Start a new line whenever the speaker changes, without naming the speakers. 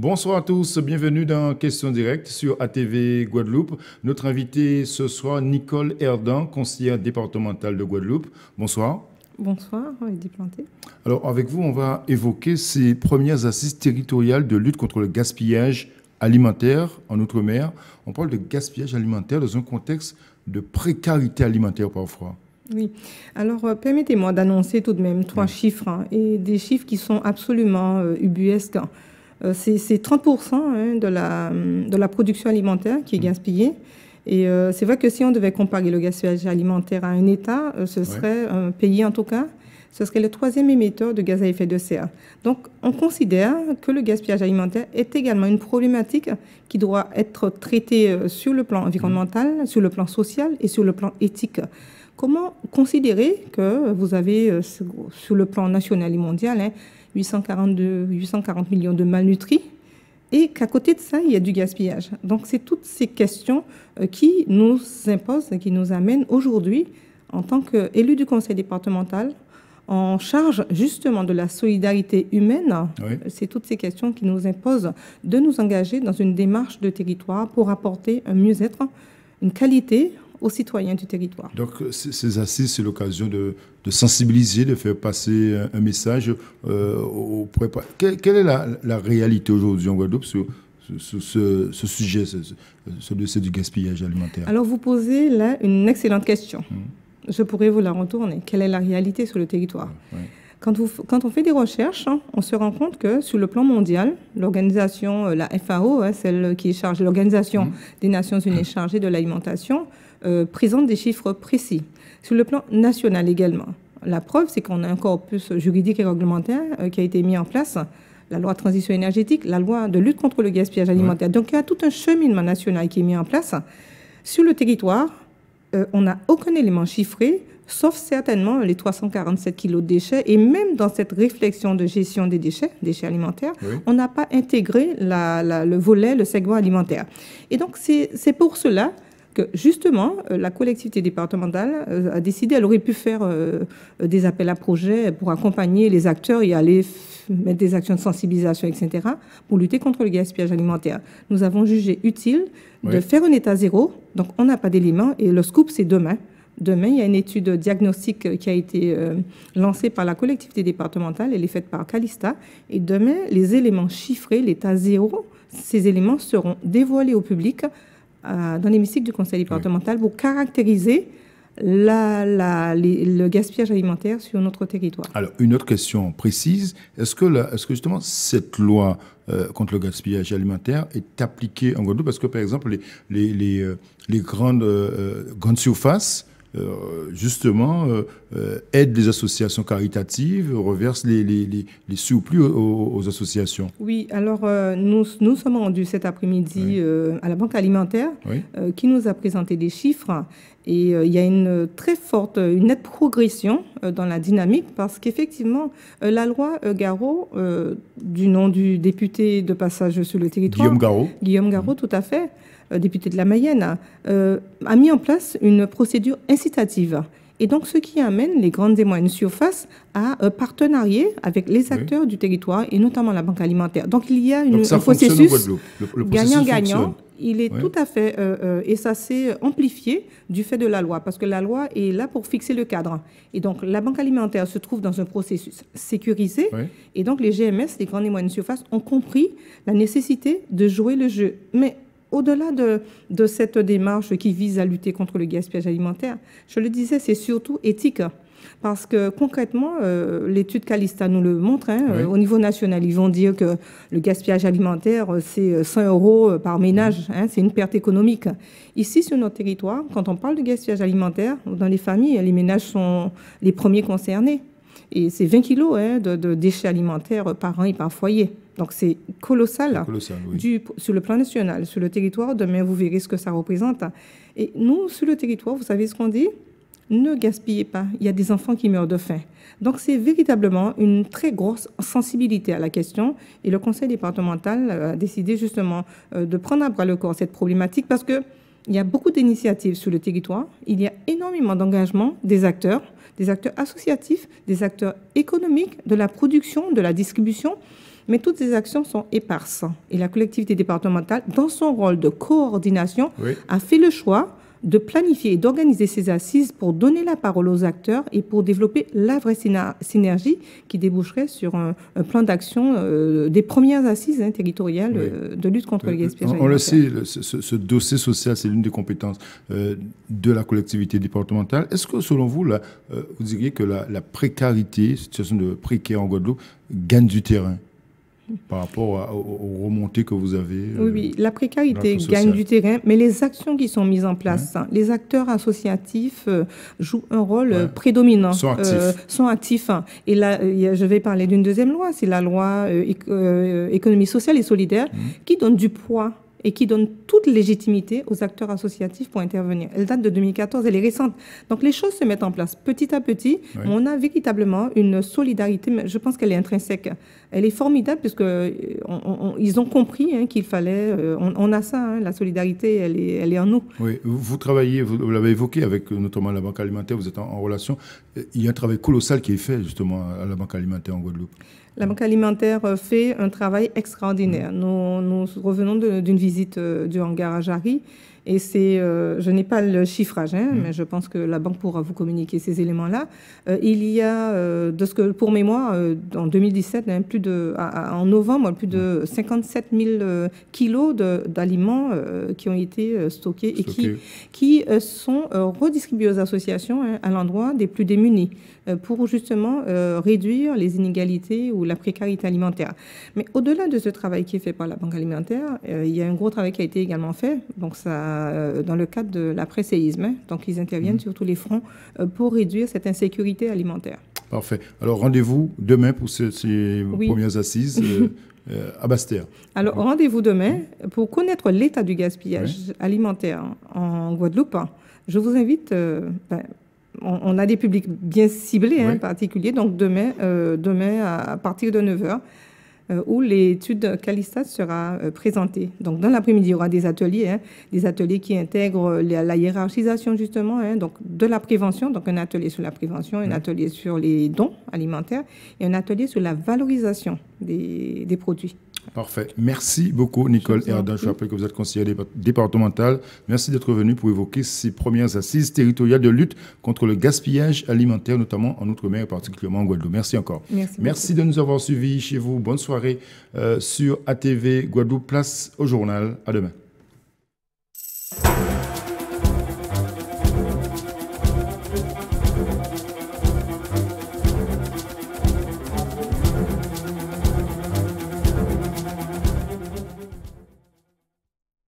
Bonsoir à tous, bienvenue dans Question Directe sur ATV Guadeloupe. Notre invité ce soir, Nicole Herdan, conseillère départementale de Guadeloupe. Bonsoir.
Bonsoir, Eddy Planté.
Alors avec vous, on va évoquer ces premières assises territoriales de lutte contre le gaspillage alimentaire en Outre-mer. On parle de gaspillage alimentaire dans un contexte de précarité alimentaire parfois.
Oui, alors permettez-moi d'annoncer tout de même trois chiffres, et des chiffres qui sont absolument ubuesques. C'est 30% de la production alimentaire qui est gaspillée. Et c'est vrai que si on devait comparer le gaspillage alimentaire à un État, ce serait un pays en tout cas, ce serait le troisième émetteur de gaz à effet de serre. Donc on considère que le gaspillage alimentaire est également une problématique qui doit être traitée sur le plan environnemental, sur le plan social et sur le plan éthique. Comment considérer que vous avez sur le plan national et mondial 840 millions de malnutris et qu'à côté de ça, il y a du gaspillage. Donc, c'est toutes ces questions qui nous imposent, qui nous amènent aujourd'hui, en tant qu'élus du conseil départemental, en charge justement de la solidarité humaine. Oui. C'est toutes ces questions qui nous imposent de nous engager dans une démarche de territoire pour apporter un mieux-être, une qualité aux citoyens du territoire.
Donc, ces assises, c'est l'occasion de sensibiliser, de faire passer un message auprès. Quelle est la réalité aujourd'hui en Guadeloupe sur ce sujet, ce dossier du gaspillage alimentaire?
Alors, vous posez là une excellente question. Je pourrais vous la retourner. Quelle est la réalité sur le territoire? Quand on fait des recherches, on se rend compte que sur le plan mondial, l'organisation, la FAO, celle qui est chargée, l'Organisation des Nations Unies chargée de l'alimentation, présente des chiffres précis. Sur le plan national également. La preuve, c'est qu'on a un corpus juridique et réglementaire qui a été mis en place, la loi de transition énergétique, la loi de lutte contre le gaspillage alimentaire. Donc il y a tout un cheminement national qui est mis en place. Sur le territoire, on n'a aucun élément chiffré, sauf certainement les 347 kilos de déchets. Et même dans cette réflexion de gestion des déchets alimentaires, on n'a pas intégré le volet, le segment alimentaire. Et donc c'est pour cela que justement, la collectivité départementale a décidé, elle aurait pu faire des appels à projets pour accompagner les acteurs et aller mettre des actions de sensibilisation, etc., pour lutter contre le gaspillage alimentaire. Nous avons jugé utile de faire un état zéro, donc on n'a pas d'éléments, et le scoop, c'est demain. Demain, il y a une étude diagnostique qui a été lancée par la collectivité départementale, elle est faite par Calista, et demain, les éléments chiffrés, l'état zéro, ces éléments seront dévoilés au public dans l'hémicycle du conseil départemental pour caractériser le gaspillage alimentaire sur notre territoire.
Alors, une autre question précise, est-ce que justement cette loi contre le gaspillage alimentaire est appliquée en Guadeloupe? Parce que, par exemple, les grandes surfaces, justement, aident les associations caritatives, reversent les surplus aux associations.
Oui, alors nous sommes rendus cet après-midi à la Banque alimentaire qui nous a présenté des chiffres et il y a une très forte, une nette progression dans la dynamique parce qu'effectivement, la loi Garot, du nom du député de passage sur le territoire, Guillaume Garot, tout à fait, député de la Mayenne, a mis en place une procédure incitative. Et donc, ce qui amène les grandes et moyennes surfaces à partenarier avec les acteurs du territoire, et notamment la Banque alimentaire. Donc, il y a un processus gagnant-gagnant. Il est tout à fait... et ça s'est amplifié du fait de la loi, parce que la loi est là pour fixer le cadre. Et donc, la Banque alimentaire se trouve dans un processus sécurisé. Et donc, les GMS, les grandes et moyennes surfaces, ont compris la nécessité de jouer le jeu. Mais au-delà de cette démarche qui vise à lutter contre le gaspillage alimentaire, je le disais, c'est surtout éthique. Parce que concrètement, l'étude Calista nous le montre. Au niveau national, ils vont dire que le gaspillage alimentaire, c'est 100 € par ménage. C'est une perte économique. Ici, sur notre territoire, quand on parle de gaspillage alimentaire, dans les familles, les ménages sont les premiers concernés. Et c'est 20 kilos de déchets alimentaires par an et par foyer. Donc c'est colossal, sur le plan national. Sur le territoire, demain, vous verrez ce que ça représente. Et nous, sur le territoire, vous savez ce qu'on dit? Ne gaspillez pas, il y a des enfants qui meurent de faim. Donc c'est véritablement une très grosse sensibilité à la question. Et le conseil départemental a décidé justement de prendre à bras le corps cette problématique parce qu'il y a beaucoup d'initiatives sur le territoire. Il y a énormément d'engagement des acteurs associatifs, des acteurs économiques, de la production, de la distribution. Mais toutes ces actions sont éparses. Et la collectivité départementale, dans son rôle de coordination, a fait le choix de planifier et d'organiser ces assises pour donner la parole aux acteurs et pour développer la vraie synergie qui déboucherait sur un plan d'action des premières assises territoriales de lutte contre le gaspillage alimentaire.
On le sait, ce dossier social, c'est l'une des compétences de la collectivité départementale. Est-ce que, selon vous, vous diriez que la précarité, situation de précaire en Guadeloupe, gagne du terrain par rapport aux remontées que vous avez?
Oui, la précarité gagne du terrain, mais les actions qui sont mises en place, les acteurs associatifs jouent un rôle prédominant. Sont actifs. Et là, je vais parler d'une deuxième loi, c'est la loi économie sociale et solidaire, qui donne du poids et qui donne toute légitimité aux acteurs associatifs pour intervenir. Elle date de 2014, elle est récente. Donc les choses se mettent en place petit à petit. On a véritablement une solidarité, mais je pense qu'elle est intrinsèque. Elle est formidable puisqu'ils ont compris qu'il fallait... on a ça, la solidarité, elle est en nous.
Oui, vous travaillez, vous l'avez évoqué avec notamment la Banque alimentaire, vous êtes en relation. Il y a un travail colossal qui est fait justement à la Banque alimentaire en Guadeloupe.
La Banque alimentaire fait un travail extraordinaire. Nous revenons d'une visite du hangar à Jarry. Et je n'ai pas le chiffrage, mais je pense que la banque pourra vous communiquer ces éléments-là. Il y a, pour mémoire, en 2017, en novembre, plus de 57 000 kilos d'aliments qui ont été stockés et qui sont redistribués aux associations à l'endroit des plus démunis pour justement réduire les inégalités ou la précarité alimentaire. Mais au-delà de ce travail qui est fait par la Banque alimentaire, il y a un gros travail qui a été également fait. Donc dans le cadre de l'après-séisme. Donc, ils interviennent sur tous les fronts pour réduire cette insécurité alimentaire.
Parfait. Alors, rendez-vous demain pour ces premières assises à Basse-Terre.
Alors, rendez-vous demain pour connaître l'état du gaspillage alimentaire en Guadeloupe. Je vous invite... on a des publics bien ciblés, particuliers. Donc, demain à partir de 9h, où l'étude Calistat sera présentée. Donc, dans l'après-midi, il y aura des ateliers qui intègrent la hiérarchisation, justement, donc de la prévention, donc un atelier sur la prévention, un atelier sur les dons alimentaires et un atelier sur la valorisation des produits.
Parfait. Merci beaucoup, Nicole Herdan. Je rappelle que vous êtes conseillère départementale. Merci d'être venue pour évoquer ces premières assises territoriales de lutte contre le gaspillage alimentaire, notamment en Outre-mer et particulièrement en Guadeloupe. Merci encore. Merci de nous avoir suivis chez vous. Bonne soirée sur ATV Guadeloupe. Place au journal. À demain.